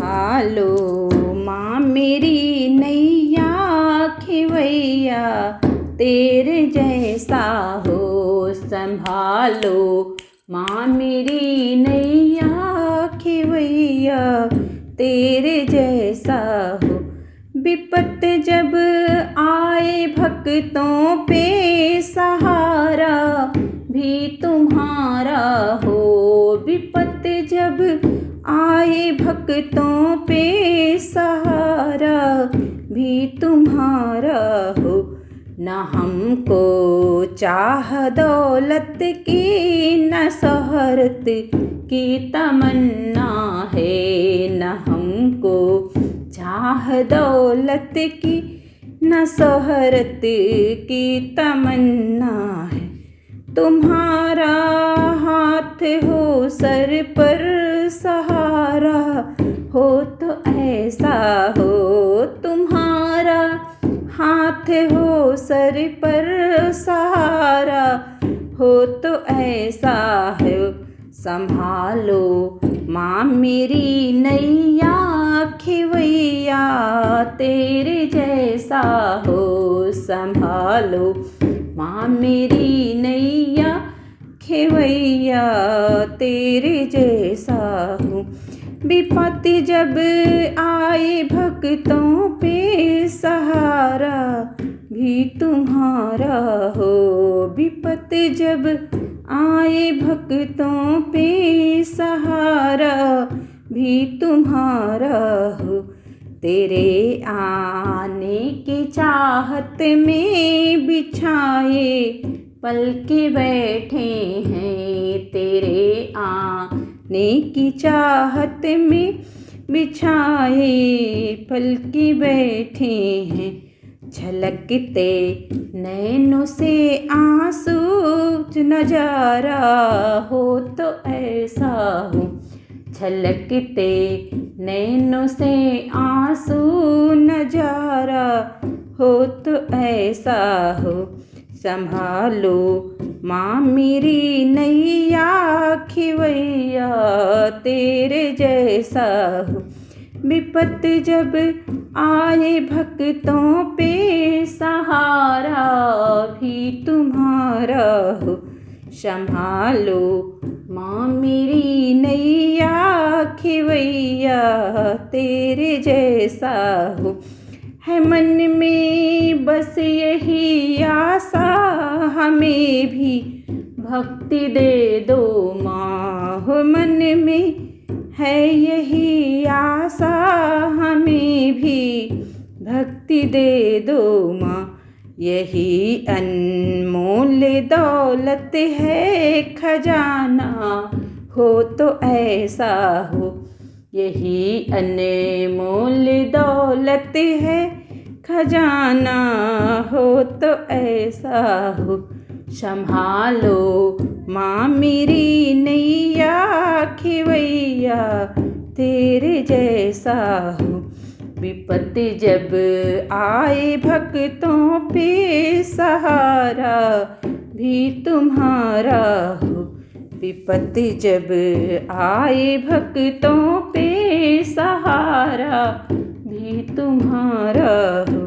संभालो माँ मेरी नैया, खेवैया तेरे जैसा हो। संभालो माँ मेरी नैया, खेवैया तेरे जैसा हो। विपत जब आए भक्तों पे, सहारा भी तुम्हारा हो। विपत जब आए भक्तों पे, सहारा भी तुम्हारा हो। न हमको चाह दौलत की, न शोहरत की तमन्ना है। न हमको चाह दौलत की, न शोहरत की तमन्ना है। तुम्हारा हाथ हो सर पर सहारा हो तो ऐसा हो। तुम्हारा हाथ हो सर पर सहारा हो तो ऐसा है। संभालो माँ मेरी नैया, खेवैया तेरे जैसा हो। संभालो माँ मेरी नैया, खेवैया तेरे जैसा हो। विपत्ति जब आए भक्तों पे, सहारा भी तुम्हारा हो। विपत्ति जब आए भक्तों पे, सहारा भी तुम्हारा हो। तेरे आने की चाहत में बिछाए पलके बैठे हैं। तेरे आने की चाहत में बिछाए पलके बैठे हैं। झलकते नैनों से आंसू नजारा हो तो ऐसा हो। झलकते नैनों से आंसू नजारा हो तो ऐसा हो। संभालो माँ मेरी नैया, खेवैया तेरे जैसा हो। विपत जब आए भक्तों पे, सहारा भी तुम्हारा हो। संभालो माँ मेरी नैया, खेवैया तेरे जैसा हो। है मन में बस यही आशा, हमें भी भक्ति दे दो माँ। हो मन में है यही आशा, हमें भी भक्ति दे दो माँ। यही अनमोल दौलत है खजाना हो तो ऐसा हो। यही अनमोल दौलत है खजाना हो तो ऐसा हो। संभालो माँ मेरी नैया, खेवैया तेरे जैसा हो। विपत्ति जब आए भक्तों पे, सहारा भी तुम्हारा हो। विपत्ति जब आए भक्तों पे, सहारा भी तुम्हारा हो।